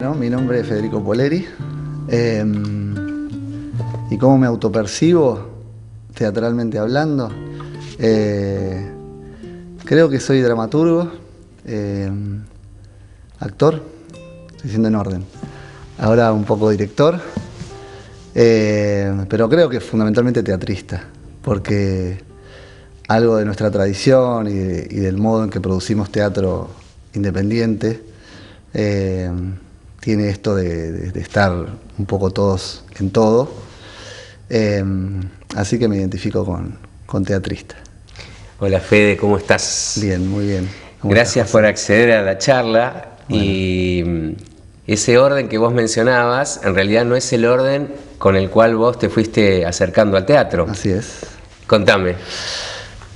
¿No? Mi nombre es Federico Poleri y cómo me autopercibo teatralmente hablando. Creo que soy dramaturgo, actor, estoy diciendo en orden, ahora un poco director, pero creo que fundamentalmente teatrista, porque algo de nuestra tradición y del modo en que producimos teatro independiente tiene esto de estar un poco todos en todo, así que me identifico con teatrista. Hola Fede, ¿cómo estás? Bien, muy bien. Gracias por acceder a la charla. Bueno. Y ese orden que vos mencionabas, en realidad no es el orden con el cual vos te fuiste acercando al teatro. Así es. Contame.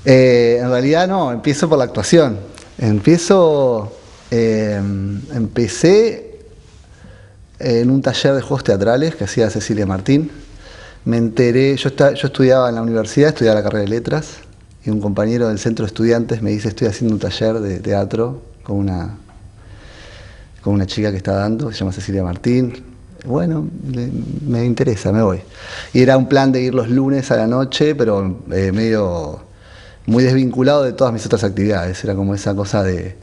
En realidad no, empiezo por la actuación. Empecé en un taller de juegos teatrales que hacía Cecilia Martín. Me enteré, yo estudiaba en la universidad, estudiaba la carrera de letras, y un compañero del centro de estudiantes me dice: estoy haciendo un taller de teatro con una chica que está dando, se llama Cecilia Martín. Bueno, me interesa, me voy. Y era un plan de ir los lunes a la noche, pero medio muy desvinculado de todas mis otras actividades. Era como esa cosa del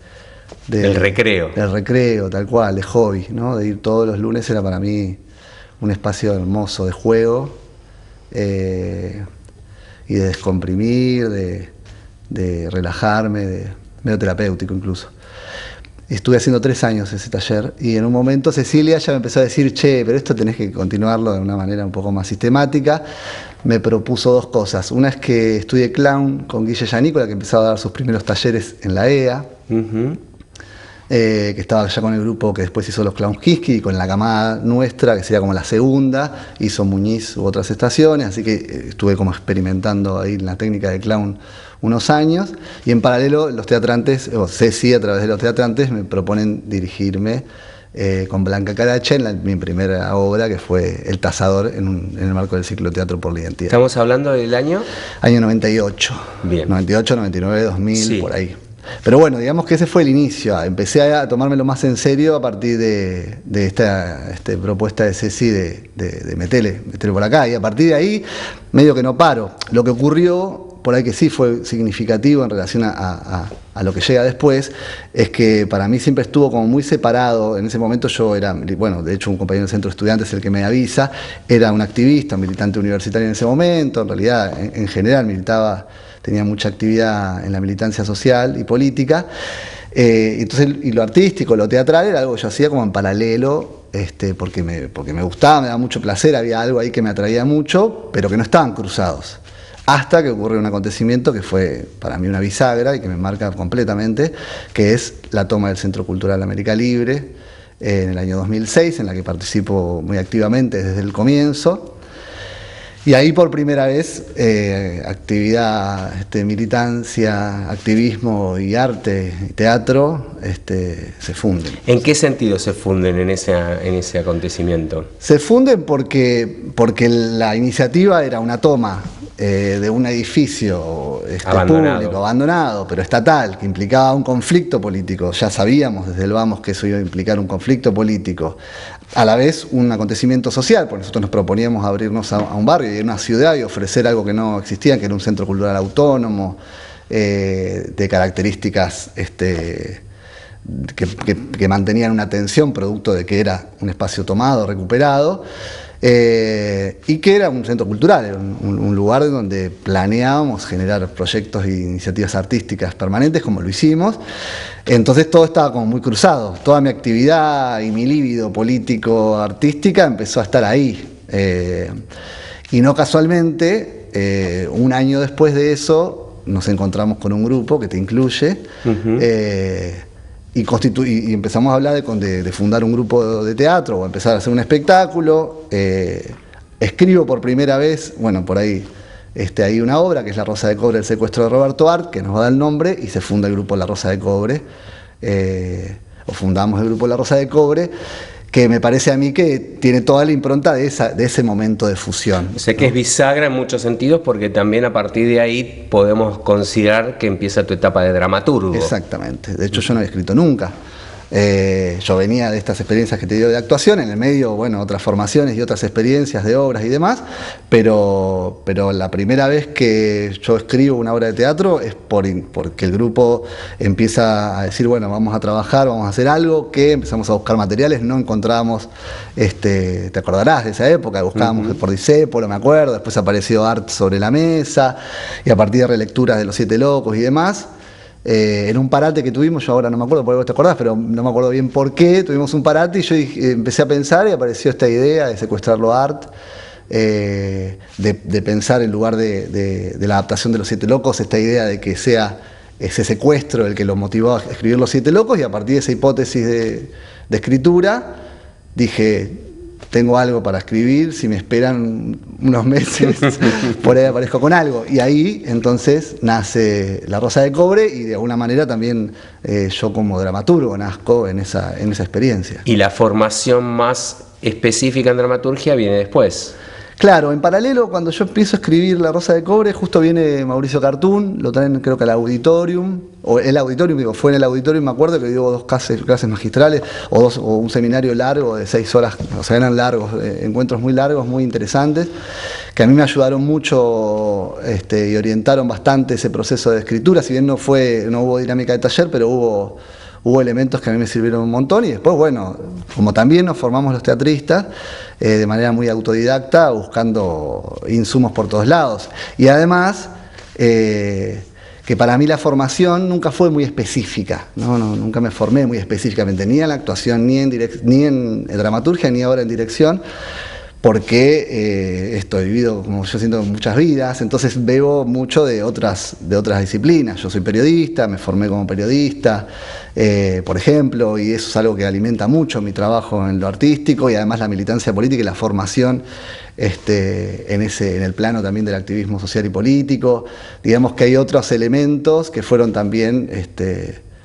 recreo. Del recreo, tal cual, de hobby, ¿no? De ir todos los lunes era para mí un espacio hermoso de juego y de descomprimir, de relajarme, medio terapéutico incluso. Estuve haciendo 3 años ese taller y en un momento Cecilia ya me empezó a decir: che, pero esto tenés que continuarlo de una manera un poco más sistemática. Me propuso 2 cosas. Una es que estudie clown con Guille Yanícola, que empezaba a dar sus primeros talleres en la EA. Que estaba ya con el grupo que después hizo los Clown Kiski, y con la camada nuestra, que sería como la segunda, hizo Muñiz u otras estaciones, así que estuve como experimentando ahí en la técnica de clown unos años, y en paralelo los teatrantes, o Ceci a través de los teatrantes, me proponen dirigirme con Blanca Caracha en mi primera obra, que fue El Tazador, en el marco del ciclo Teatro por la Identidad. ¿Estamos hablando del año? Año 98. Bien. 98, 99, 2000, sí. Por ahí. Pero bueno, digamos que ese fue el inicio. Empecé a tomármelo más en serio a partir de esta propuesta de Ceci de meterle por acá. Y a partir de ahí, medio que no paro. Lo que ocurrió, por ahí que sí fue significativo en relación a lo que llega después, es que para mí siempre estuvo como muy separado. En ese momento yo era, bueno, de hecho un compañero del centro de estudiantes, el que me avisa, era un activista, un militante universitario en ese momento. En realidad, en general, tenía mucha actividad en la militancia social y política. Entonces, y lo artístico, lo teatral, era algo que yo hacía como en paralelo, porque me gustaba, me daba mucho placer, había algo ahí que me atraía mucho, pero que no estaban cruzados. Hasta que ocurre un acontecimiento que fue para mí una bisagra y que me marca completamente, que es la toma del Centro Cultural América Libre en el año 2006, en la que participo muy activamente desde el comienzo. Y ahí por primera vez actividad, militancia, activismo y arte y teatro se funden. ¿En qué sentido se funden en ese acontecimiento? Se funden porque la iniciativa era una toma de un edificio público, abandonado, pero estatal, que implicaba un conflicto político. Ya sabíamos desde el vamos que eso iba a implicar un conflicto político. A la vez un acontecimiento social, porque nosotros nos proponíamos abrirnos a un barrio y a una ciudad y ofrecer algo que no existía, que era un centro cultural autónomo, de características que mantenían una tensión producto de que era un espacio tomado, recuperado, y que era un centro cultural, era un lugar donde planeábamos generar proyectos e iniciativas artísticas permanentes, como lo hicimos. Entonces todo estaba como muy cruzado, toda mi actividad y mi líbido político-artística empezó a estar ahí. Y no casualmente, un año después de eso, nos encontramos con un grupo que te incluye, y empezamos a hablar de fundar un grupo de teatro o empezar a hacer un espectáculo. Escribo por primera vez, bueno, por ahí hay una obra que es La Rosa de Cobre, el secuestro de Roberto Art, que nos va a dar el nombre, y se funda el grupo La Rosa de Cobre, o fundamos el grupo La Rosa de Cobre, que me parece a mí que tiene toda la impronta de ese momento de fusión. Sé que es bisagra en muchos sentidos, porque también a partir de ahí podemos considerar que empieza tu etapa de dramaturgo. Exactamente. De hecho, yo no había escrito nunca Yo venía de estas experiencias que te digo de actuación, en el medio, bueno, otras formaciones y otras experiencias de obras y demás, pero la primera vez que yo escribo una obra de teatro es porque el grupo empieza a decir, bueno, vamos a trabajar, vamos a hacer algo, que empezamos a buscar materiales, no encontrábamos, te acordarás de esa época, buscábamos por Discépolo, me acuerdo, después apareció Art sobre la mesa, y a partir de relecturas de Los Siete Locos y demás, en un parate que tuvimos, yo ahora no me acuerdo por qué te acordás, pero no me acuerdo bien por qué, tuvimos un parate y yo empecé a pensar y apareció esta idea de secuestrarlo a Art, de pensar en lugar de la adaptación de Los Siete Locos, esta idea de que sea ese secuestro el que lo motivó a escribir Los Siete Locos, y a partir de esa hipótesis de escritura dije, tengo algo para escribir, si me esperan unos meses, por ahí aparezco con algo. Y ahí entonces nace La Rosa de Cobre y de alguna manera también yo como dramaturgo nazco en esa experiencia. Y la formación más específica en dramaturgia viene después. Claro, en paralelo, cuando yo empiezo a escribir La Rosa de Cobre, justo viene Mauricio Cartún, lo traen creo que al Auditorium, fue en el Auditorium, me acuerdo que dio 2 clases magistrales, o un seminario largo de 6 horas, o sea, eran largos, encuentros muy largos, muy interesantes, que a mí me ayudaron mucho y orientaron bastante ese proceso de escritura, si bien no hubo dinámica de taller, pero hubo elementos que a mí me sirvieron un montón, y después, bueno, como también nos formamos los teatristas, de manera muy autodidacta, buscando insumos por todos lados. Y además, que para mí la formación nunca fue muy específica, nunca me formé muy específicamente, ni en la actuación, ni en dramaturgia, ni ahora en dirección, porque he vivido, como yo siento, muchas vidas, entonces bebo mucho de otras disciplinas. Yo soy periodista, me formé como periodista, por ejemplo, y eso es algo que alimenta mucho mi trabajo en lo artístico, y además la militancia política y la formación en el plano también del activismo social y político. Digamos que hay otros elementos que fueron también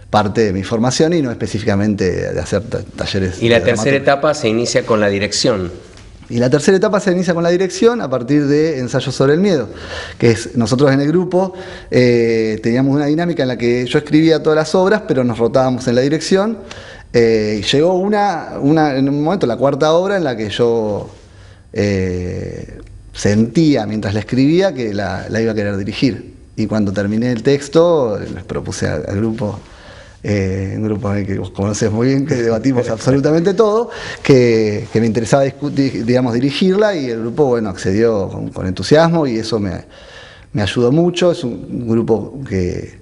parte de mi formación, y no específicamente de hacer talleres. Y la tercera etapa se inicia con la dirección. Y la tercera etapa se inicia con la dirección a partir de Ensayos sobre el Miedo, que es, nosotros en el grupo teníamos una dinámica en la que yo escribía todas las obras, pero nos rotábamos en la dirección, y llegó en un momento, la cuarta obra, en la que yo sentía mientras la escribía que la iba a querer dirigir, y cuando terminé el texto les propuse al grupo, un grupo que vos conocés muy bien, que debatimos absolutamente todo, que me interesaba dirigirla, y el grupo, bueno, accedió con entusiasmo, y eso me ayudó mucho. Es un grupo que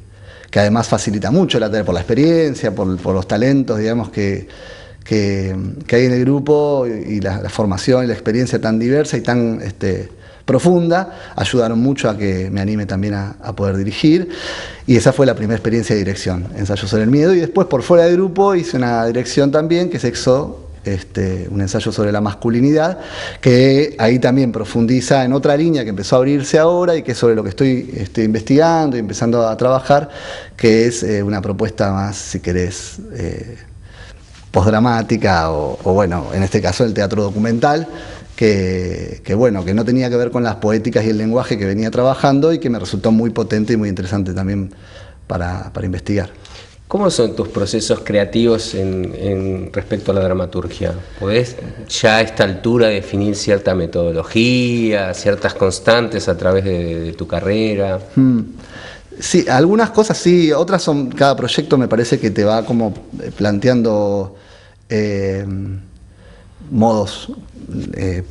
además facilita mucho la tarea por la experiencia, por los talentos, digamos, que hay en el grupo, y la formación y la experiencia tan diversa y tan profunda, ayudaron mucho a que me anime también a poder dirigir, y esa fue la primera experiencia de dirección, Ensayos sobre el Miedo. Y después, por fuera del grupo, hice una dirección también, que es un ensayo sobre la masculinidad, que ahí también profundiza en otra línea que empezó a abrirse ahora, y que es sobre lo que estoy investigando y empezando a trabajar, que es una propuesta más, si querés, postdramática, o bueno, en este caso el teatro documental, que no tenía que ver con las poéticas y el lenguaje que venía trabajando, y que me resultó muy potente y muy interesante también para investigar. ¿Cómo son tus procesos creativos respecto a la dramaturgia? ¿Podés ya a esta altura definir cierta metodología, ciertas constantes a través de tu carrera? Sí, algunas cosas sí, otras son, cada proyecto me parece que te va como planteando modos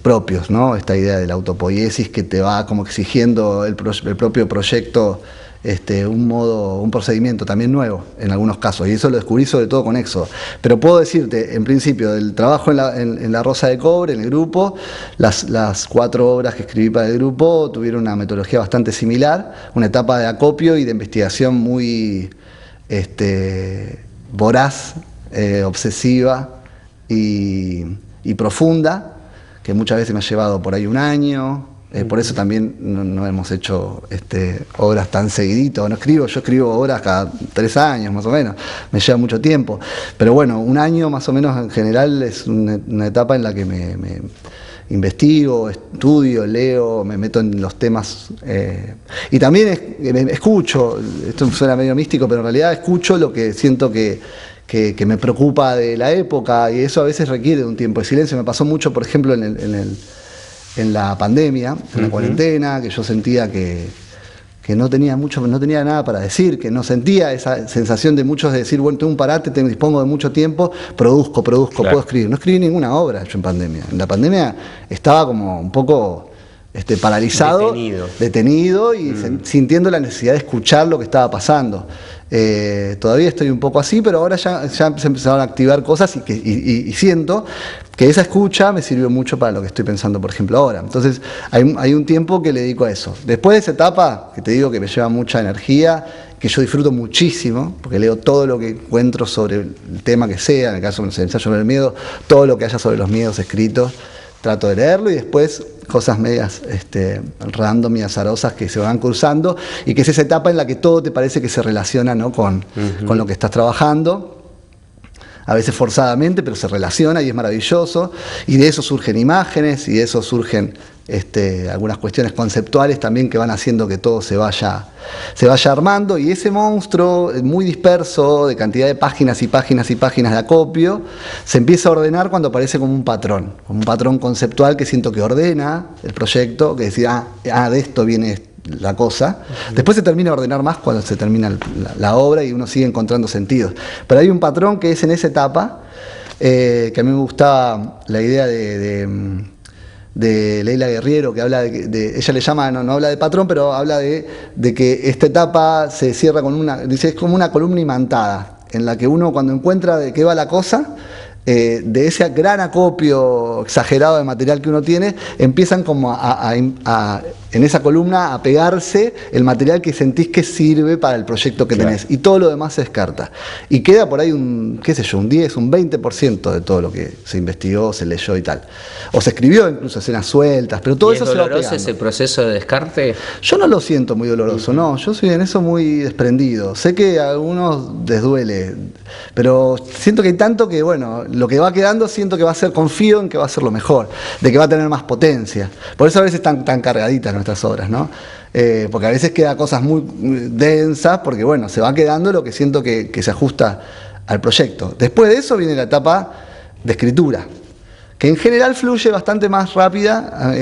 propios, ¿no? Esta idea de la autopoiesis que te va como exigiendo el propio proyecto, un procedimiento también nuevo en algunos casos, y eso lo descubrí sobre todo con Éxodo. Pero puedo decirte, en principio, del trabajo en la Rosa de Cobre, en el grupo, las 4 obras que escribí para el grupo tuvieron una metodología bastante similar, una etapa de acopio y de investigación muy voraz, obsesiva y profunda, que muchas veces me ha llevado por ahí un año. Por eso también no hemos hecho obras tan seguidito. Yo escribo obras cada 3 años más o menos, me lleva mucho tiempo. Pero bueno, un año más o menos en general es una etapa en la que me investigo, estudio, leo, me meto en los temas, y también escucho. Esto suena medio místico, pero en realidad escucho lo que siento que que me preocupa de la época, y eso a veces requiere de un tiempo de silencio. Me pasó mucho, por ejemplo, en la pandemia, en la cuarentena, que yo sentía que no tenía nada para decir, que no sentía esa sensación de muchos de decir, bueno, tengo un parate, dispongo de mucho tiempo, produzco, Claro. puedo escribir. No escribí ninguna obra yo en pandemia. En la pandemia estaba como un poco paralizado, detenido y sintiendo la necesidad de escuchar lo que estaba pasando. Todavía estoy un poco así, pero ahora ya se empezaron a activar cosas y siento que esa escucha me sirvió mucho para lo que estoy pensando, por ejemplo, ahora. Entonces hay un tiempo que le dedico a eso. Después de esa etapa, que te digo que me lleva mucha energía, que yo disfruto muchísimo, porque leo todo lo que encuentro sobre el tema que sea, en el caso del ensayo sobre el miedo, todo lo que haya sobre los miedos escritos, trato de leerlo, y después cosas medias random y azarosas que se van cruzando, y que es esa etapa en la que todo te parece que se relaciona, ¿no? con lo que estás trabajando, a veces forzadamente, pero se relaciona y es maravilloso, y de eso surgen imágenes, y de eso surgen algunas cuestiones conceptuales también que van haciendo que todo se vaya armando, y ese monstruo muy disperso de cantidad de páginas y páginas y páginas de acopio se empieza a ordenar cuando aparece como un patrón conceptual que siento que ordena el proyecto, que decía, de esto viene la cosa. Después se termina de ordenar más cuando se termina la obra y uno sigue encontrando sentidos, pero hay un patrón que es en esa etapa, que a mí me gustaba la idea de Leila Guerriero, que habla ella le llama, no habla de patrón, pero habla de que esta etapa se cierra dice, es como una columna imantada, en la que uno, cuando encuentra de qué va la cosa, de ese gran acopio exagerado de material que uno tiene, empiezan como en esa columna a pegarse el material que sentís que sirve para el proyecto que tenés, y todo lo demás se descarta. Y queda por ahí un 10, un 20% de todo lo que se investigó, se leyó y tal. O se escribió incluso escenas sueltas, pero todo eso se va pegando. ¿Es doloroso ese proceso de descarte? Yo no lo siento muy doloroso, no. Yo soy en eso muy desprendido. Sé que a algunos les duele, pero siento que hay tanto que, bueno, lo que va quedando confío en que va a ser lo mejor, de que va a tener más potencia. Por eso a veces están tan cargaditas nuestras obras, ¿no? Porque a veces queda cosas muy densas, porque bueno, se va quedando lo que siento que se ajusta al proyecto. Después de eso viene la etapa de escritura, que en general fluye bastante más rápida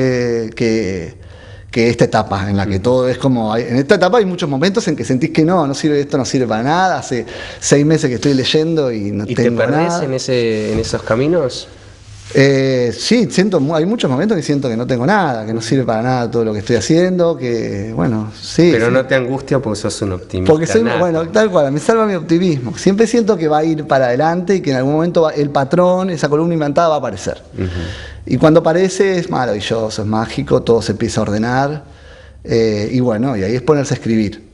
que esta etapa, en la que todo es como... En esta etapa hay muchos momentos en que sentís que no sirve, esto no sirve para nada, hace 6 meses que estoy leyendo y no tengo nada. ¿Y te perdés en esos caminos? Sí, hay muchos momentos que siento que no tengo nada, que no sirve para nada todo lo que estoy haciendo, que bueno, sí. Pero sí. no te angustia porque sos un optimista. Porque tal cual, me salva mi optimismo. Siempre siento que va a ir para adelante y que en algún momento el patrón, esa columna imantada va a aparecer. Y cuando aparece es maravilloso, es mágico, todo se empieza a ordenar, y bueno, y ahí es ponerse a escribir.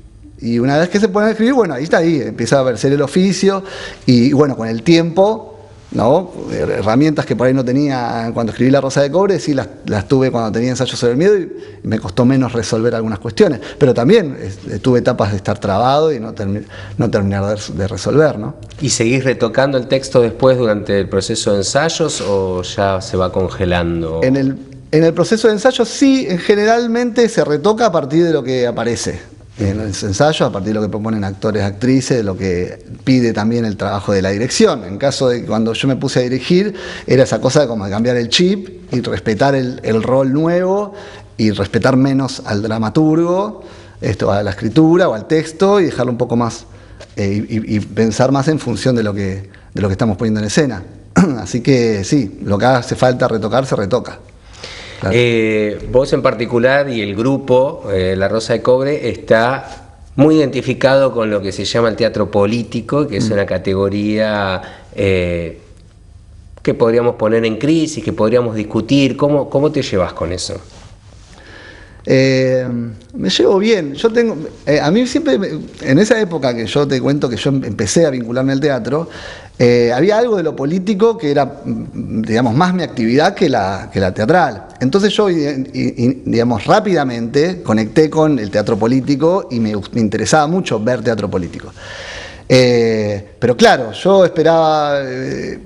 Y una vez que se pone a escribir, bueno, ahí empieza a verse el oficio, y bueno, con el tiempo, ¿no? Herramientas que por ahí no tenía cuando escribí La Rosa de Cobre, sí las tuve cuando tenía ensayos sobre el miedo, y me costó menos resolver algunas cuestiones, pero también tuve etapas de estar trabado y no terminar de resolver, ¿no? ¿Y seguís retocando el texto después durante el proceso de ensayos o ya se va congelando? En el proceso de ensayo sí, generalmente se retoca a partir de lo que aparece en los ensayos, a partir de lo que proponen actores, actrices, de lo que pide también el trabajo de la dirección. En caso de que cuando yo me puse a dirigir, era esa cosa de como de cambiar el chip y respetar el rol nuevo y respetar menos al dramaturgo, a la escritura o al texto, y dejarlo un poco más y pensar más en función de lo que estamos poniendo en escena. Así que sí, lo que hace falta retocar, se retoca. Claro. Vos en particular y el grupo La Rosa de Cobre está muy identificado con lo que se llama el teatro político, que es una categoría que podríamos poner en crisis, que podríamos discutir. ¿Cómo te llevas con eso? Me llevo bien. Yo tengo, a mí siempre, en esa época que yo te cuento que yo empecé a vincularme al teatro, había algo de lo político que era, digamos, más mi actividad que la teatral. Entonces yo, digamos, rápidamente conecté con el teatro político y me interesaba mucho ver teatro político. Pero claro, yo esperaba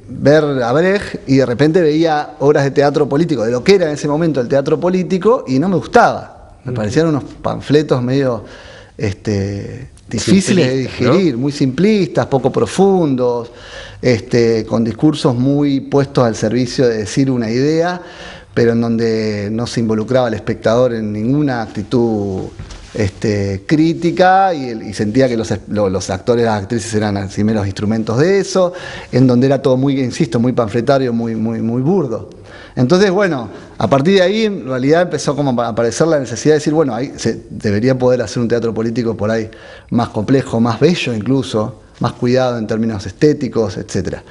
ver a Brecht y de repente veía obras de teatro político, de lo que era en ese momento el teatro político, y no me gustaba. Me parecían unos panfletos medio difíciles de digerir, ¿no? Muy simplistas, poco profundos, con discursos muy puestos al servicio de decir una idea, pero en donde no se involucraba al espectador en ninguna actitud crítica y sentía que los actores y las actrices eran así meros instrumentos de eso, en donde era todo muy, insisto, muy panfletario, muy burdo. Entonces, bueno, a partir de ahí en realidad empezó como a aparecer la necesidad de decir, bueno, ahí se debería poder hacer un teatro político por ahí más complejo, más bello incluso, más cuidado en términos estéticos, etcétera.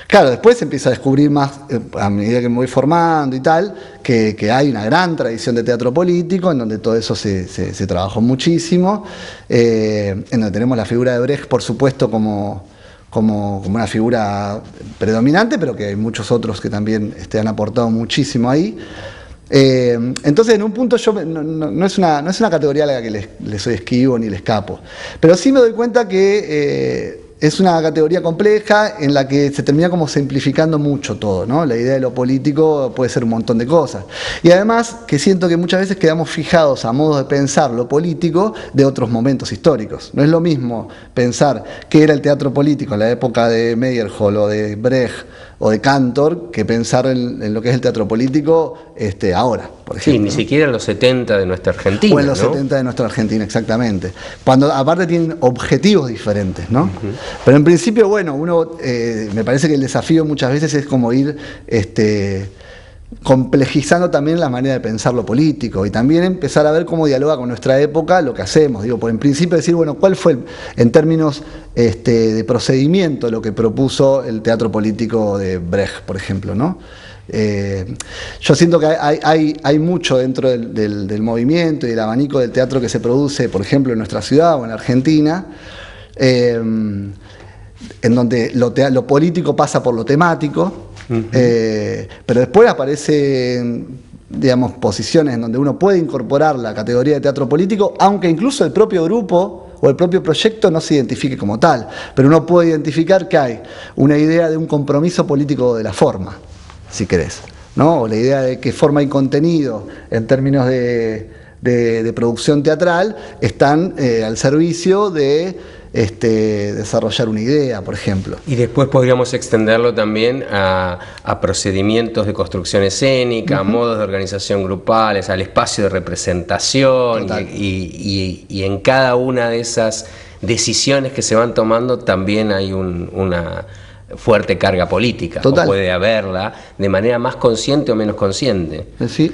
Claro, después se empieza a descubrir más, a medida que me voy formando y tal, que hay una gran tradición de teatro político, en donde todo eso se trabajó muchísimo, en donde tenemos la figura de Brecht, por supuesto, como una figura predominante, pero que hay muchos otros que también han aportado muchísimo ahí. Entonces, en un punto no es una categoría a la que le soy esquivo ni le escapo, pero sí me doy cuenta que es una categoría compleja en la que se termina como simplificando mucho todo, ¿no? La idea de lo político puede ser un montón de cosas. Y además que siento que muchas veces quedamos fijados a modos de pensar lo político de otros momentos históricos. No es lo mismo pensar qué era el teatro político en la época de Meyerhold o de Brecht o de Cantor que pensar en lo que es el teatro político ahora, por ejemplo. Sí, ni siquiera en los 70 de nuestra Argentina. O en los 70 de nuestra Argentina, exactamente. Cuando aparte tienen objetivos diferentes, ¿no? Pero en principio, bueno, uno me parece que el desafío muchas veces es como ir complejizando también la manera de pensar lo político y también empezar a ver cómo dialoga con nuestra época lo que hacemos. Digo, por en principio decir, bueno, ¿cuál fue en términos de procedimiento lo que propuso el teatro político de Brecht, por ejemplo, ¿no? Yo siento que hay mucho dentro del movimiento y del abanico del teatro que se produce, por ejemplo, en nuestra ciudad o en Argentina, en donde lo político pasa por lo temático. Pero después aparecen, digamos, posiciones en donde uno puede incorporar la categoría de teatro político, aunque incluso el propio grupo o el propio proyecto no se identifique como tal, pero uno puede identificar que hay una idea de un compromiso político de la forma, si querés, ¿no? O la idea de qué forma y contenido en términos de producción teatral están al servicio de desarrollar una idea, por ejemplo. Y después podríamos extenderlo también a procedimientos de construcción escénica, a modos de organización grupales, al espacio de representación y en cada una de esas decisiones que se van tomando también hay una fuerte carga política. Total. O puede haberla de manera más consciente o menos consciente. Sí,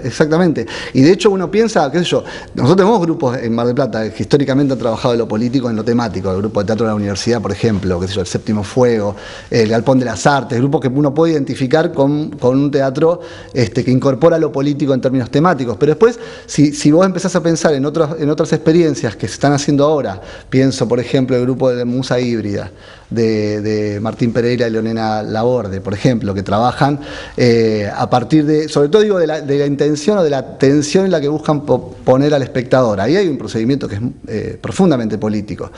exactamente. Y de hecho uno piensa, qué sé yo, nosotros tenemos grupos en Mar del Plata que históricamente han trabajado en lo político, en lo temático, el grupo de teatro de la universidad, por ejemplo, qué sé yo, el Séptimo Fuego, el Galpón de las Artes, grupos que uno puede identificar con un teatro que incorpora lo político en términos temáticos. Pero después, si vos empezás a pensar en otras experiencias que se están haciendo ahora, pienso, por ejemplo, el grupo de Musa Híbrida, de Martín Pereira y Leonela Laborde, por ejemplo, que trabajan a partir de, sobre todo digo, de la intención o de la tensión en la que buscan poner al espectador. Ahí hay un procedimiento que es profundamente político.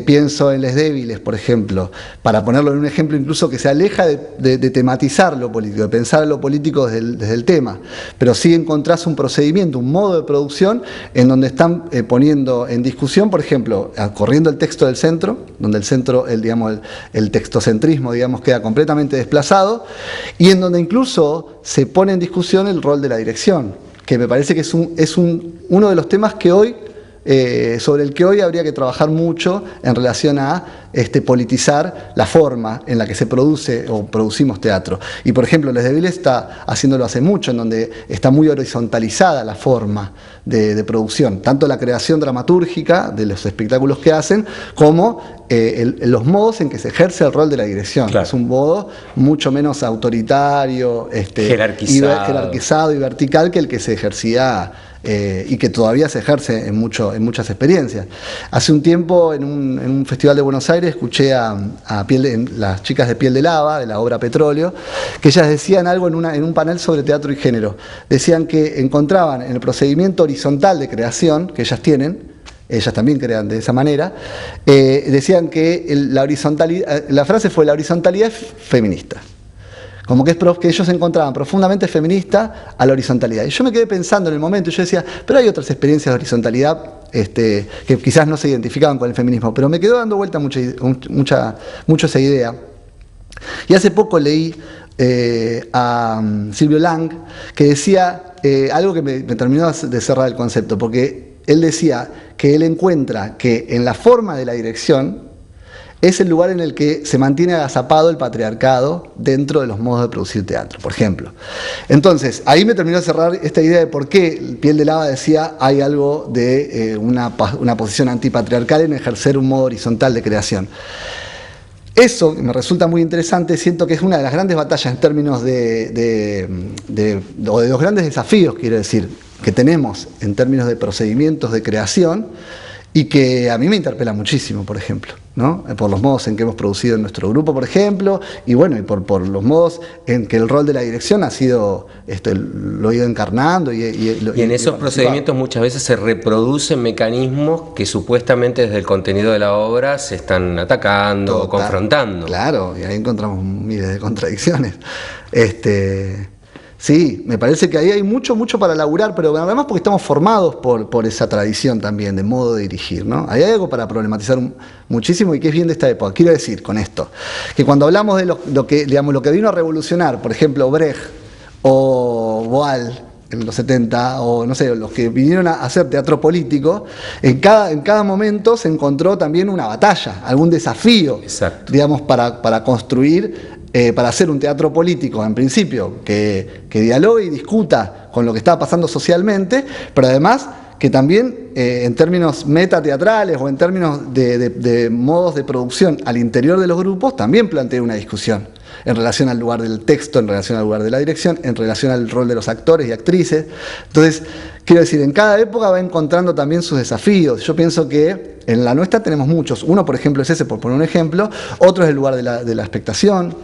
Pienso en Les Débiles, por ejemplo, para ponerlo en un ejemplo incluso que se aleja de tematizar lo político, de pensar lo político desde el tema, pero sí encontrás un procedimiento, un modo de producción en donde están poniendo en discusión, por ejemplo, corriendo el texto del centro, donde el centro, el textocentrismo, digamos, queda completamente desplazado, y en donde incluso se pone en discusión el rol de la dirección, que me parece que es uno de los temas que hoy, sobre el que hoy habría que trabajar mucho en relación a politizar la forma en la que se produce o producimos teatro. Y por ejemplo, Les Débiles está haciéndolo hace mucho, en donde está muy horizontalizada la forma de producción, tanto la creación dramatúrgica de los espectáculos que hacen, como los modos en que se ejerce el rol de la dirección. Claro. Es un modo mucho menos autoritario, jerarquizado y vertical que el que se ejercía y que todavía se ejerce en muchas experiencias. Hace un tiempo en un festival de Buenos Aires escuché a las chicas de Piel de Lava, de la obra Petróleo, que ellas decían algo en un panel sobre teatro y género. Decían que encontraban en el procedimiento horizontal de creación que ellas tienen, ellas también crean de esa manera, decían que la horizontalidad, la frase fue: la horizontalidad es feminista. Como que ellos se encontraban profundamente feminista a la horizontalidad. Y yo me quedé pensando en el momento, y yo decía, pero hay otras experiencias de horizontalidad que quizás no se identificaban con el feminismo, pero me quedó dando vuelta mucho esa idea. Y hace poco leí a Silvio Lang, que decía algo que me terminó de cerrar el concepto, porque él decía que él encuentra que en la forma de la dirección es el lugar en el que se mantiene agazapado el patriarcado dentro de los modos de producir teatro, por ejemplo. Entonces, ahí me terminó de cerrar esta idea de por qué Piel de Lava decía hay algo de una posición antipatriarcal en ejercer un modo horizontal de creación. Eso me resulta muy interesante, siento que es una de las grandes batallas en términos o de los grandes desafíos, quiero decir, que tenemos en términos de procedimientos de creación, y que a mí me interpela muchísimo, por ejemplo, ¿no? Por los modos en que hemos producido en nuestro grupo, por ejemplo, y bueno, y por los modos en que el rol de la dirección ha sido, lo he ido encarnando. Y en esos procedimientos muchas veces se reproducen mecanismos que supuestamente desde el contenido de la obra se están atacando o confrontando. Claro, y ahí encontramos miles de contradicciones. Sí, me parece que ahí hay mucho para laburar, pero además porque estamos formados por esa tradición también de modo de dirigir, ¿no? Hay algo para problematizar muchísimo y que es bien de esta época. Quiero decir con esto, que cuando hablamos de lo que vino a revolucionar, por ejemplo, Brecht o Boal en los 70, o no sé, los que vinieron a hacer teatro político, en cada momento se encontró también una batalla, algún desafío, exacto, digamos, para construir, para hacer un teatro político, en principio, que dialogue y discuta con lo que estaba pasando socialmente, pero además que también en términos metateatrales o en términos de modos de producción al interior de los grupos, también plantea una discusión en relación al lugar del texto, en relación al lugar de la dirección, en relación al rol de los actores y actrices. Entonces, quiero decir, en cada época va encontrando también sus desafíos. Yo pienso que en la nuestra tenemos muchos. Uno, por ejemplo, es ese, por poner un ejemplo. Otro es el lugar de la expectación.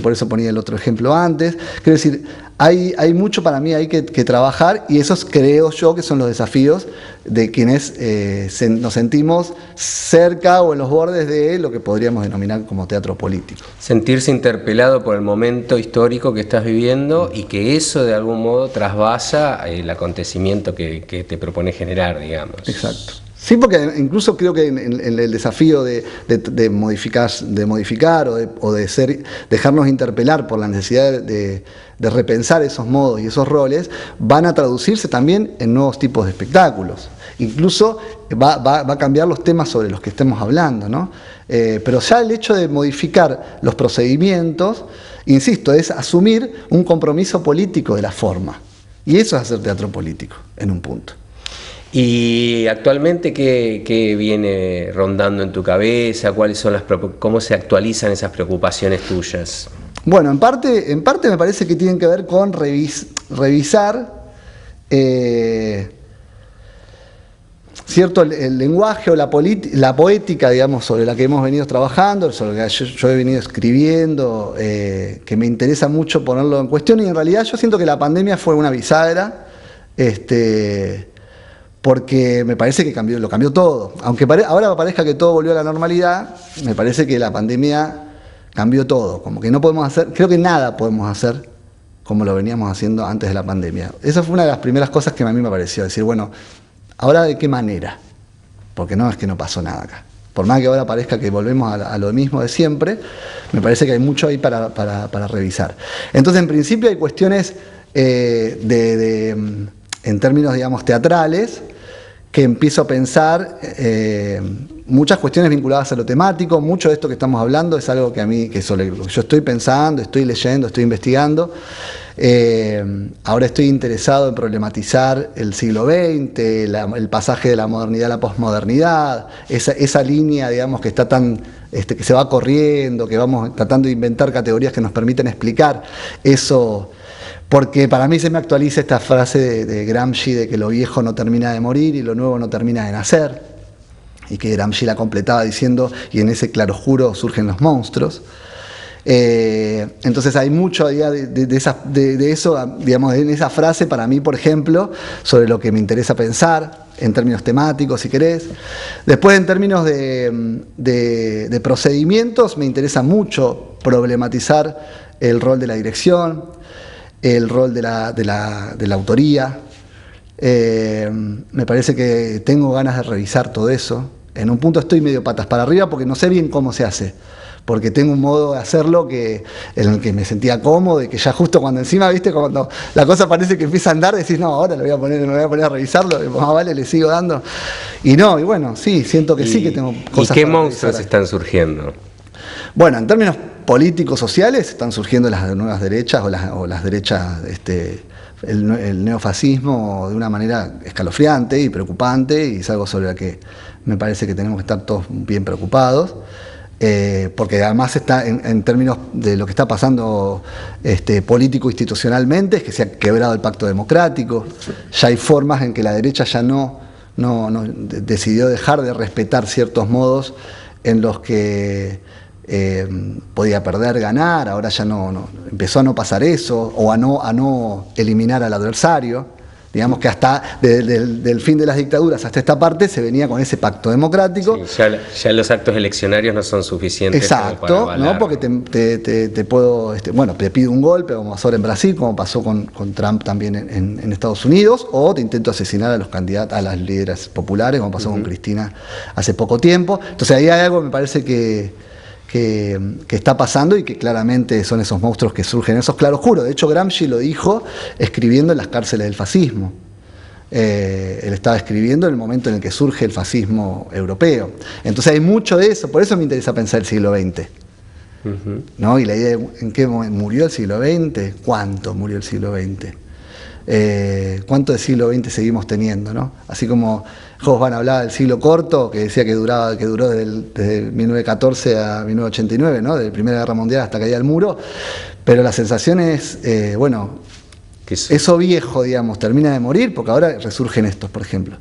Por eso ponía el otro ejemplo antes. Quiero decir, hay mucho para mí ahí que trabajar, y esos creo yo que son los desafíos de quienes nos sentimos cerca o en los bordes de lo que podríamos denominar como teatro político. Sentirse interpelado por el momento histórico que estás viviendo y que eso de algún modo trasvasa el acontecimiento que te propone generar, digamos. Exacto. Sí, porque incluso creo que en el desafío de modificar o de dejarnos interpelar por la necesidad de repensar esos modos y esos roles, van a traducirse también en nuevos tipos de espectáculos. Incluso va a cambiar los temas sobre los que estemos hablando, ¿no? Pero ya el hecho de modificar los procedimientos, insisto, es asumir un compromiso político de la forma. Y eso es hacer teatro político, en un punto. Y actualmente, ¿qué viene rondando en tu cabeza? ¿Cómo se actualizan esas preocupaciones tuyas? Bueno, en parte me parece que tienen que ver con revisar cierto el lenguaje o la poética, digamos, sobre la que hemos venido trabajando, sobre la que yo he venido escribiendo, que me interesa mucho ponerlo en cuestión, y en realidad yo siento que la pandemia fue una bisagra, porque me parece que lo cambió todo. Aunque ahora parezca que todo volvió a la normalidad, me parece que la pandemia cambió todo. Como que no podemos hacer, creo que nada podemos hacer como lo veníamos haciendo antes de la pandemia. Esa fue una de las primeras cosas que a mí me pareció, decir, bueno, ¿ahora de qué manera? Porque no es que no pasó nada acá. Por más que ahora parezca que volvemos a lo mismo de siempre, me parece que hay mucho ahí para revisar. Entonces, en principio hay cuestiones en términos, digamos, teatrales, que empiezo a pensar muchas cuestiones vinculadas a lo temático. Mucho de esto que estamos hablando es algo que sobre lo que yo estoy pensando, estoy leyendo, estoy investigando. Ahora estoy interesado en problematizar el siglo XX, el pasaje de la modernidad a la posmodernidad, esa línea, digamos, que está tan que se va corriendo, que vamos tratando de inventar categorías que nos permiten explicar eso. Porque para mí se me actualiza esta frase de Gramsci de que lo viejo no termina de morir y lo nuevo no termina de nacer, y que Gramsci la completaba diciendo, y en ese claroscuro surgen los monstruos. Entonces hay mucho de eso, digamos, en esa frase para mí, por ejemplo, sobre lo que me interesa pensar en términos temáticos, si querés. Después, en términos de procedimientos, me interesa mucho problematizar el rol de la dirección, el rol de la autoría, Me parece que tengo ganas de revisar todo eso. En un punto estoy medio patas para arriba porque no sé bien cómo se hace. Porque tengo un modo de hacerlo en el que me sentía cómodo y que ya justo cuando encima, viste, cuando la cosa parece que empieza a andar, decís, no, ahora me voy a poner a revisarlo, y más vale, le sigo dando. Y no, y bueno, sí, siento que sí que tengo cosas. ¿Y qué monstruos están surgiendo? Bueno, en términos políticos, sociales, están surgiendo las nuevas derechas o las derechas, el neofascismo de una manera escalofriante y preocupante, y es algo sobre lo que me parece que tenemos que estar todos bien preocupados. Porque además está en términos de lo que está pasando político institucionalmente, es que se ha quebrado el pacto democrático, ya hay formas en que la derecha ya no decidió dejar de respetar ciertos modos en los que podía perder, ganar, ahora ya empezó a no pasar eso, o a no eliminar al adversario. Digamos que hasta del fin de las dictaduras hasta esta parte se venía con ese pacto democrático. Sí, ya los actos eleccionarios no son suficientes. Exacto, como para ¿no? Porque te puedo, te pido un golpe, como pasó ahora en Brasil, como pasó con Trump también en Estados Unidos, o te intento asesinar a los candidatos, a las líderes populares, como pasó con Cristina hace poco tiempo. Entonces ahí hay algo, me parece que está pasando y que claramente son esos monstruos que surgen, esos claroscuros. De hecho, Gramsci lo dijo escribiendo en las cárceles del fascismo. Él estaba escribiendo en el momento en el que surge el fascismo europeo. Entonces hay mucho de eso, por eso me interesa pensar el siglo XX. ¿No? Y la idea de en qué momento murió el siglo XX, cuánto murió el siglo XX. ¿Cuánto del siglo XX seguimos teniendo? ¿No? Así como Hobsbawm hablaba del siglo corto, que decía que duró desde 1914 a 1989, ¿no? De la Primera Guerra Mundial hasta que caía el muro, pero la sensación es, eso viejo, digamos, termina de morir, porque ahora resurgen estos, por ejemplo.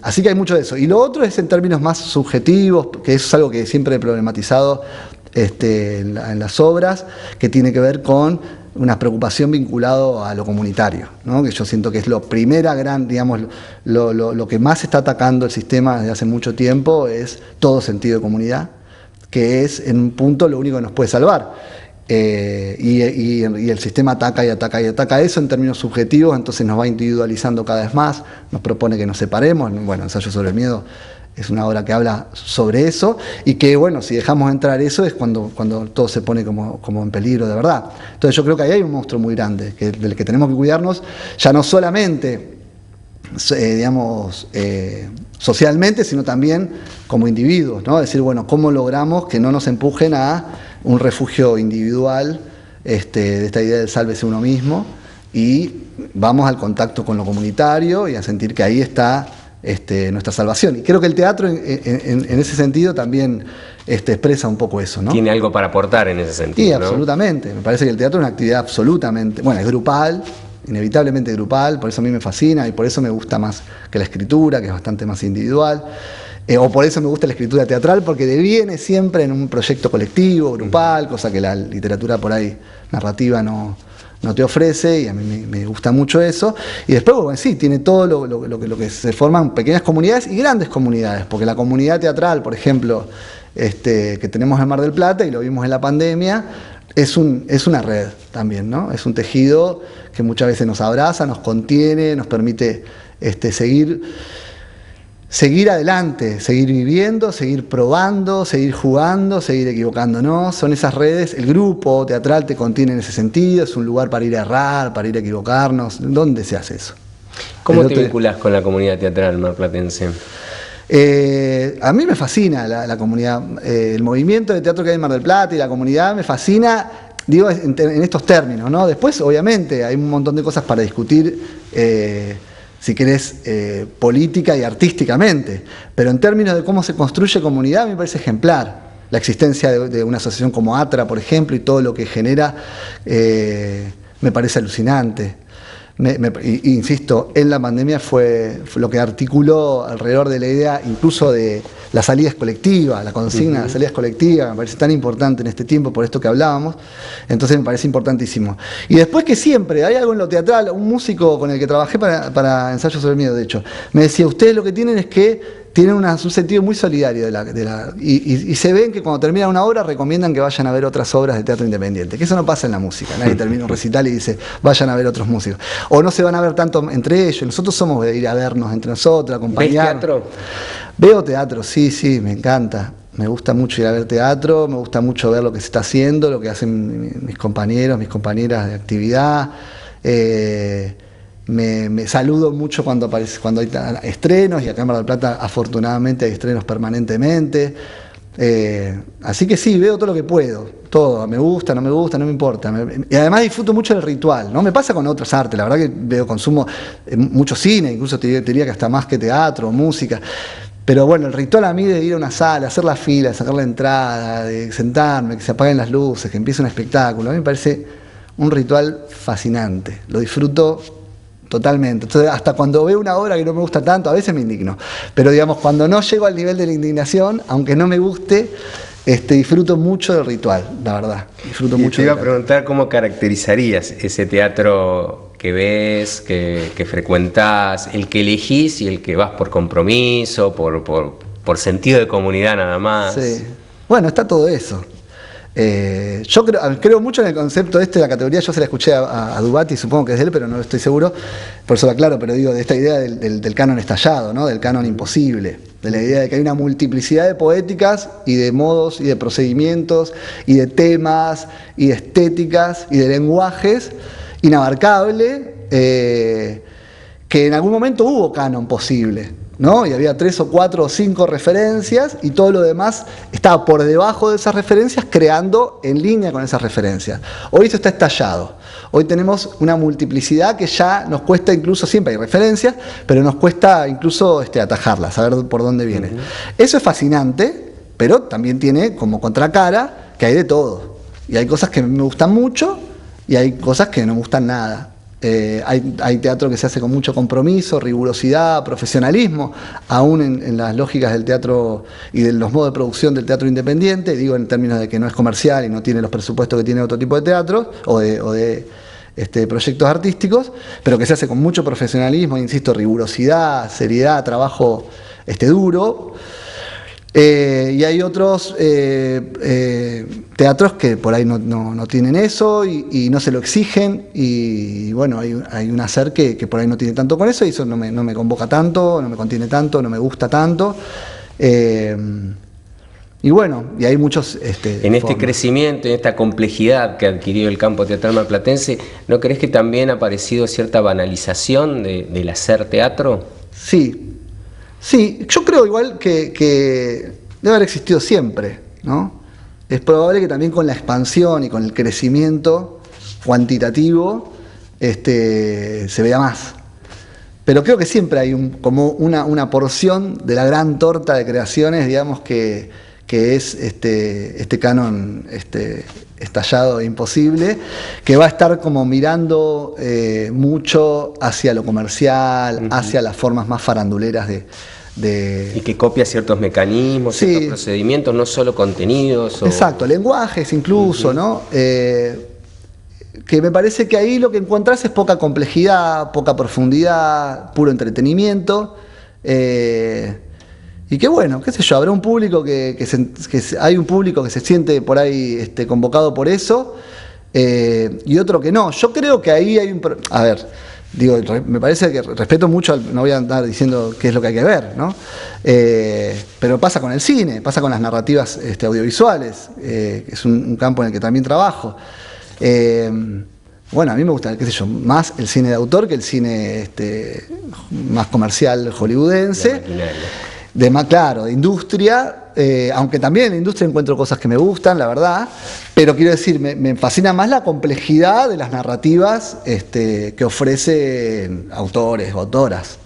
Así que hay mucho de eso. Y lo otro es en términos más subjetivos, que eso es algo que siempre he problematizado en las obras, que tiene que ver con una preocupación vinculado a lo comunitario, ¿no? Que yo siento que es lo primera gran, digamos, lo que más está atacando el sistema desde hace mucho tiempo es todo sentido de comunidad, que es en un punto lo único que nos puede salvar. Y el sistema ataca y ataca y ataca eso en términos subjetivos, entonces nos va individualizando cada vez más, nos propone que nos separemos. Bueno, Ensayo sobre el miedo es una obra que habla sobre eso, y que, bueno, si dejamos entrar eso es cuando todo se pone como en peligro de verdad. Entonces yo creo que ahí hay un monstruo muy grande, del que tenemos que cuidarnos, ya no solamente, socialmente, sino también como individuos, ¿no? Es decir, bueno, ¿cómo logramos que no nos empujen a un refugio individual, de esta idea del sálvese uno mismo, y vamos al contacto con lo comunitario y a sentir que ahí está nuestra salvación? Y creo que el teatro en ese sentido también expresa un poco eso, ¿no? Tiene algo para aportar en ese sentido. Sí, absolutamente. Me parece que el teatro es una actividad absolutamente, es grupal, inevitablemente grupal, por eso a mí me fascina y por eso me gusta más que la escritura, que es bastante más individual. O por eso me gusta la escritura teatral, porque deviene siempre en un proyecto colectivo, grupal, cosa que la literatura por ahí narrativa no te ofrece, y a mí me gusta mucho eso. Y después, bueno, sí, tiene todo lo que se forman pequeñas comunidades y grandes comunidades, porque la comunidad teatral, por ejemplo, que tenemos en Mar del Plata, y lo vimos en la pandemia, es una red también, ¿no? Es un tejido que muchas veces nos abraza, nos contiene, nos permite seguir adelante, seguir viviendo, seguir probando, seguir jugando, seguir equivocándonos. Son esas redes, el grupo teatral te contiene en ese sentido, es un lugar para ir a errar, para ir a equivocarnos. ¿Dónde se hace eso? ¿Cómo te vinculás con la comunidad teatral marplatense? A mí me fascina la comunidad, el movimiento de teatro que hay en Mar del Plata y la comunidad me fascina, digo, en estos términos, ¿no? Después, obviamente, hay un montón de cosas para discutir, si querés, política y artísticamente, pero en términos de cómo se construye comunidad me parece ejemplar. La existencia de una asociación como ATRA, por ejemplo, y todo lo que genera, me parece alucinante. Insisto, en la pandemia fue lo que articuló alrededor de la idea incluso de la salida es colectiva, la consigna de la salida es colectiva, me parece tan importante en este tiempo por esto que hablábamos, entonces me parece importantísimo. Y después que siempre, hay algo en lo teatral, un músico con el que trabajé para Ensayo sobre el Miedo, de hecho, me decía, ustedes lo que tienen es que tienen un sentido muy solidario y se ven que cuando termina una obra recomiendan que vayan a ver otras obras de teatro independiente, que eso no pasa en la música, nadie termina un recital y dice vayan a ver otros músicos, o no se van a ver tanto entre ellos, nosotros somos de ir a vernos entre nosotros, acompañarnos. ¿Ves teatro? Veo teatro, sí, me encanta, me gusta mucho ir a ver teatro, me gusta mucho ver lo que se está haciendo, lo que hacen mis compañeros, mis compañeras de actividad. Me saludo mucho cuando hay estrenos, y acá en Mar del Plata afortunadamente hay estrenos permanentemente. Así que sí, veo todo lo que puedo, todo, me gusta, no me importa. Y además disfruto mucho del ritual, ¿no? Me pasa con otras artes, la verdad que consumo mucho cine, incluso te diría que hasta más que teatro, música. Pero bueno, el ritual a mí de ir a una sala, hacer la fila, sacar la entrada, de sentarme, que se apaguen las luces, que empiece un espectáculo, a mí me parece un ritual fascinante, lo disfruto totalmente. Entonces, hasta cuando veo una obra que no me gusta tanto, a veces me indigno. Pero digamos, cuando no llego al nivel de la indignación, aunque no me guste, disfruto mucho del ritual, la verdad. Disfruto mucho. Te iba a preguntar cómo caracterizarías ese teatro que ves, que frecuentás, el que elegís y el que vas por compromiso, por sentido de comunidad nada más. Sí. Bueno, está todo eso. Yo creo mucho en el concepto de la categoría, yo se la escuché a Dubati, supongo que es de él, pero no estoy seguro, por eso lo aclaro, pero digo, de esta idea del canon estallado, ¿no? Del canon imposible, de la idea de que hay una multiplicidad de poéticas y de modos y de procedimientos y de temas y de estéticas y de lenguajes inabarcable, que en algún momento hubo canon posible, ¿no? Y había 3 o 4 o 5 referencias y todo lo demás estaba por debajo de esas referencias, creando en línea con esas referencias. Hoy eso está estallado. Hoy tenemos una multiplicidad que ya nos cuesta, incluso siempre hay referencias, pero nos cuesta incluso atajarlas, saber por dónde viene. Eso es fascinante, pero también tiene como contracara que hay de todo. Y hay cosas que me gustan mucho y hay cosas que no me gustan nada. Hay teatro que se hace con mucho compromiso, rigurosidad, profesionalismo, aún en las lógicas del teatro y de los modos de producción del teatro independiente, digo en términos de que no es comercial y no tiene los presupuestos que tiene otro tipo de teatro o de proyectos artísticos, pero que se hace con mucho profesionalismo, insisto, rigurosidad, seriedad, trabajo duro. Y hay otros teatros que por ahí no tienen eso y no se lo exigen, y bueno, hay un hacer que por ahí no tiene tanto con eso, y eso no me convoca tanto, no me contiene tanto, no me gusta tanto. Y bueno, y hay muchos... en este crecimiento, en esta complejidad que ha adquirido el campo teatral marplatense, ¿no crees que también ha aparecido cierta banalización del hacer teatro? Sí, yo creo igual que debe haber existido siempre, ¿no? Es probable que también con la expansión y con el crecimiento cuantitativo se vea más. Pero creo que siempre hay como una porción de la gran torta de creaciones, digamos, que es este canon estallado e imposible, que va a estar como mirando mucho hacia lo comercial, hacia las formas más faranduleras y que copia ciertos mecanismos, ciertos procedimientos, no solo contenidos. Exacto, lenguajes incluso, ¿no? Que me parece que ahí lo que encontrás es poca complejidad, poca profundidad, puro entretenimiento. Y que bueno, qué sé yo, habrá un público hay un público que se siente por ahí convocado por eso, y otro que no. Yo creo que ahí hay a ver, digo, me parece que respeto mucho, no voy a andar diciendo qué es lo que hay que ver, ¿no? Pero pasa con el cine, pasa con las narrativas audiovisuales, que es un campo en el que también trabajo. Bueno, a mí me gusta, qué sé yo, más el cine de autor que el cine más comercial hollywoodense. Claro, de industria, aunque también en la industria encuentro cosas que me gustan, la verdad, pero quiero decir, me fascina más la complejidad de las narrativas que ofrecen autores o autoras.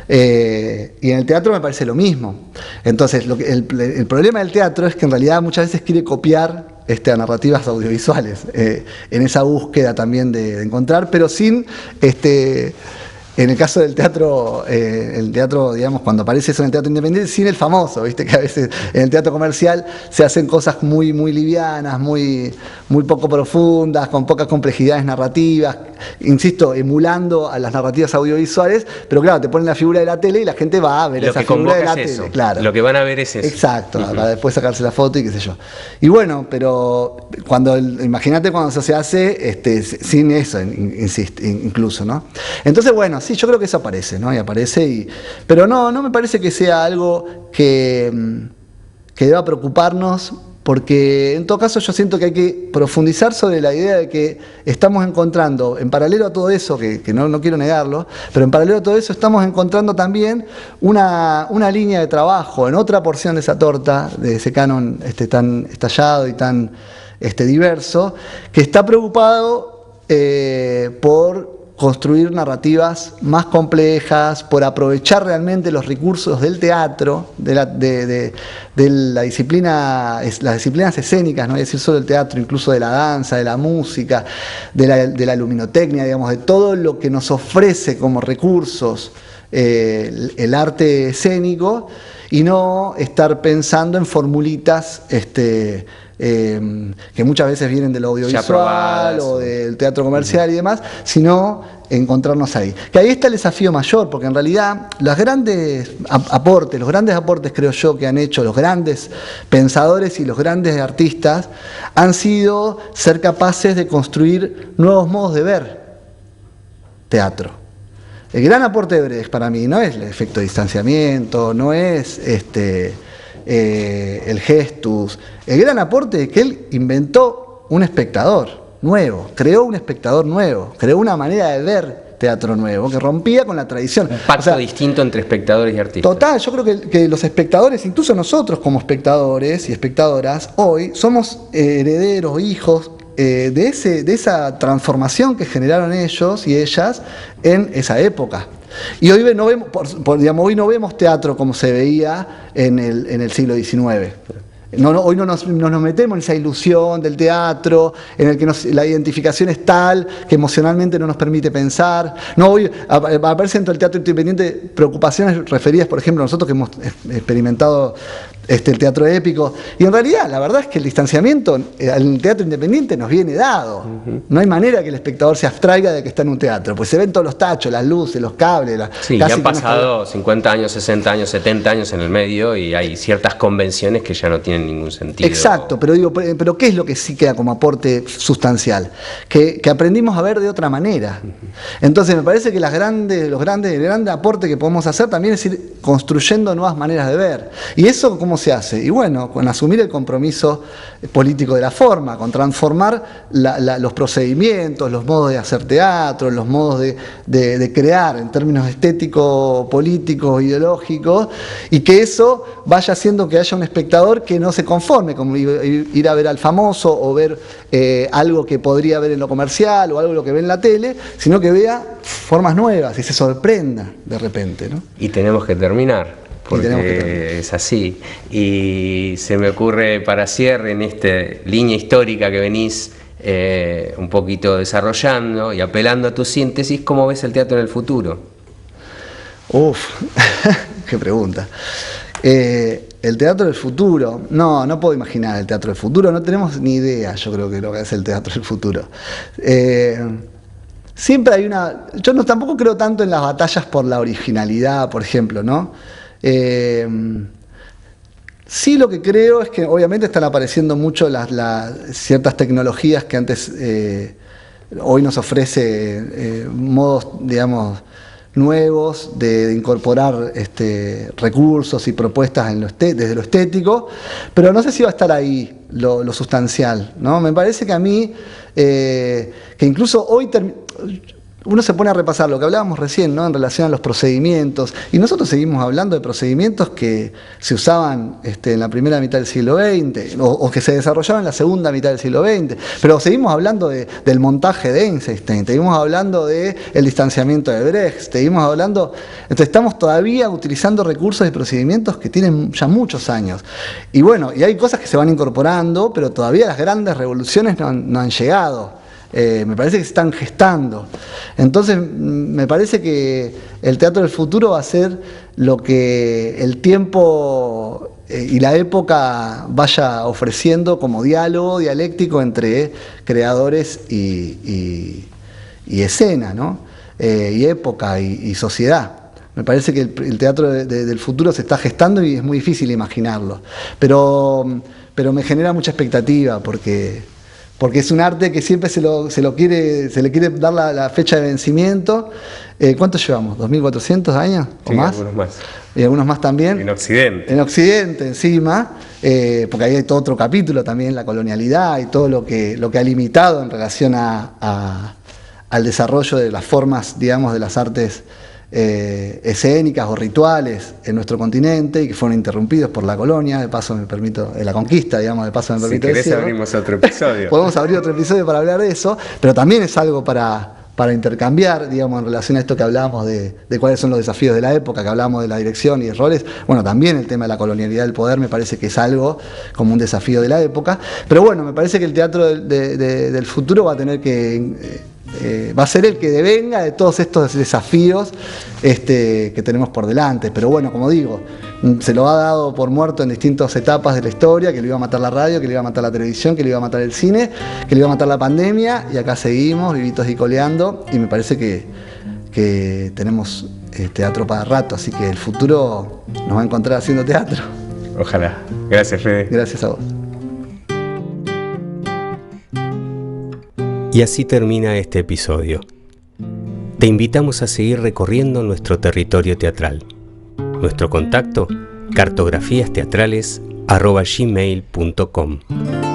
Y en el teatro me parece lo mismo. Entonces, el problema del teatro es que en realidad muchas veces quiere copiar a narrativas audiovisuales, en esa búsqueda también de encontrar, pero sin En el caso del teatro, el teatro, digamos, cuando aparece eso en el teatro independiente, sin el famoso, viste que a veces en el teatro comercial se hacen cosas muy, muy livianas, muy poco profundas, con pocas complejidades narrativas, insisto, emulando a las narrativas audiovisuales, pero claro, te ponen la figura de la tele y la gente va a ver esa figura de la tele. Claro. Lo que van a ver es eso. Exacto, para después sacarse la foto y qué sé yo. Y bueno, pero imagínate cuando eso se hace sin eso, incluso, ¿no? Entonces, bueno, sí, yo creo que eso aparece, ¿no? Y aparece, pero no me parece que sea algo que deba preocuparnos, porque en todo caso yo siento que hay que profundizar sobre la idea de que estamos encontrando, en paralelo a todo eso, que no quiero negarlo, pero en paralelo a todo eso estamos encontrando también una línea de trabajo en otra porción de esa torta, de ese canon tan estallado y tan diverso, que está preocupado por construir narrativas más complejas, por aprovechar realmente los recursos del teatro, de la disciplina, las disciplinas escénicas, no voy a decir solo el teatro, incluso de la danza, de la música, de la luminotecnia, digamos, de todo lo que nos ofrece como recursos el arte escénico, y no estar pensando en formulitas que muchas veces vienen del audiovisual o del teatro comercial y demás, sino encontrarnos ahí. Que ahí está el desafío mayor, porque en realidad los grandes aportes, creo yo, que han hecho los grandes pensadores y los grandes artistas han sido ser capaces de construir nuevos modos de ver teatro. El gran aporte de Brecht para mí no es el efecto de distanciamiento, no es el gestus. El gran aporte es que él inventó un espectador nuevo, creó un espectador nuevo, creó una manera de ver teatro nuevo que rompía con la tradición. Un pacto distinto entre espectadores y artistas. Total, yo creo que los espectadores, incluso nosotros como espectadores y espectadoras, hoy somos herederos, hijos de esa transformación que generaron ellos y ellas en esa época. Y hoy no vemos, hoy no vemos teatro como se veía en el siglo XIX. Hoy no nos metemos en esa ilusión del teatro, en el que la identificación es tal que emocionalmente no nos permite pensar. No, hoy aparecen dentro del teatro independiente preocupaciones referidas, por ejemplo, a nosotros que hemos experimentado el teatro épico. Y en realidad, la verdad es que el distanciamiento al teatro independiente nos viene dado. No hay manera que el espectador se abstraiga de que está en un teatro, pues se ven todos los tachos, las luces, los cables. Sí, ya han pasado 50 años, 60 años, 70 años en el medio y hay ciertas convenciones que ya no tienen ningún sentido. Exacto, pero ¿qué es lo que sí queda como aporte sustancial? Que aprendimos a ver de otra manera. Entonces me parece que el grande aporte que podemos hacer también es ir construyendo nuevas maneras de ver. Y eso, ¿cómo se hace? Y bueno, con asumir el compromiso político de la forma, con transformar los procedimientos, los modos de hacer teatro, los modos de crear en términos estéticos, políticos, ideológicos, y que eso vaya haciendo que haya un espectador que no se conforme con ir a ver al famoso o ver algo que podría ver en lo comercial o algo que ve en la tele, sino que vea formas nuevas y se sorprenda de repente, ¿no? Y tenemos que terminar. Porque es así. Y se me ocurre para cierre en esta línea histórica que venís un poquito desarrollando y apelando a tu síntesis, ¿cómo ves el teatro en el futuro? Qué pregunta. El teatro del futuro, no puedo imaginar el teatro del futuro, no tenemos ni idea, yo creo que lo que es el teatro del futuro. Siempre hay yo tampoco creo tanto en las batallas por la originalidad, por ejemplo, ¿no? Sí, lo que creo es que obviamente están apareciendo mucho ciertas tecnologías que antes hoy nos ofrece modos, digamos, nuevos de incorporar recursos y propuestas desde lo estético, pero no sé si va a estar ahí lo sustancial, ¿no? Me parece que a mí, que incluso hoy uno se pone a repasar lo que hablábamos recién, ¿no? En relación a los procedimientos, y nosotros seguimos hablando de procedimientos que se usaban en la primera mitad del siglo XX o que se desarrollaban en la segunda mitad del siglo XX, pero seguimos hablando del montaje de Eisenstein, seguimos hablando del distanciamiento de Brecht, seguimos hablando, entonces estamos todavía utilizando recursos y procedimientos que tienen ya muchos años, y bueno, y hay cosas que se van incorporando, pero todavía las grandes revoluciones no han llegado me parece que se están gestando. Entonces me parece que el teatro del futuro va a ser lo que el tiempo y la época vaya ofreciendo como diálogo dialéctico entre creadores y escena, ¿no? Y época y sociedad. Me parece que el teatro del futuro se está gestando y es muy difícil imaginarlo. Pero me genera mucha expectativa porque es un arte que siempre se le quiere dar la fecha de vencimiento. ¿Cuánto llevamos? ¿2.400 años o más? Algunos más. Y algunos más también. En Occidente. En Occidente encima, porque ahí hay todo otro capítulo también, la colonialidad y todo lo que ha limitado en relación al desarrollo de las formas, digamos, de las artes escénicas o rituales en nuestro continente y que fueron interrumpidos por la colonia. De paso me permito, la conquista, digamos, de paso me permito decirlo. Si querés abrimos otro episodio. Podemos abrir otro episodio para hablar de eso, pero también es algo para intercambiar, digamos, en relación a esto que hablábamos de cuáles son los desafíos de la época, que hablábamos de la dirección y de roles. Bueno, también el tema de la colonialidad del poder me parece que es algo como un desafío de la época. Pero bueno, me parece que el teatro del futuro va a tener que... va a ser el que devenga de todos estos desafíos que tenemos por delante. Pero bueno, como digo, se lo ha dado por muerto en distintas etapas de la historia, que le iba a matar la radio, que le iba a matar la televisión, que le iba a matar el cine, que le iba a matar la pandemia, y acá seguimos, vivitos y coleando, y me parece que tenemos teatro para rato, así que el futuro nos va a encontrar haciendo teatro. Ojalá. Gracias, Fede. Gracias a vos. Y así termina este episodio. Te invitamos a seguir recorriendo nuestro territorio teatral. Nuestro contacto, cartografiasteatrales@gmail.com.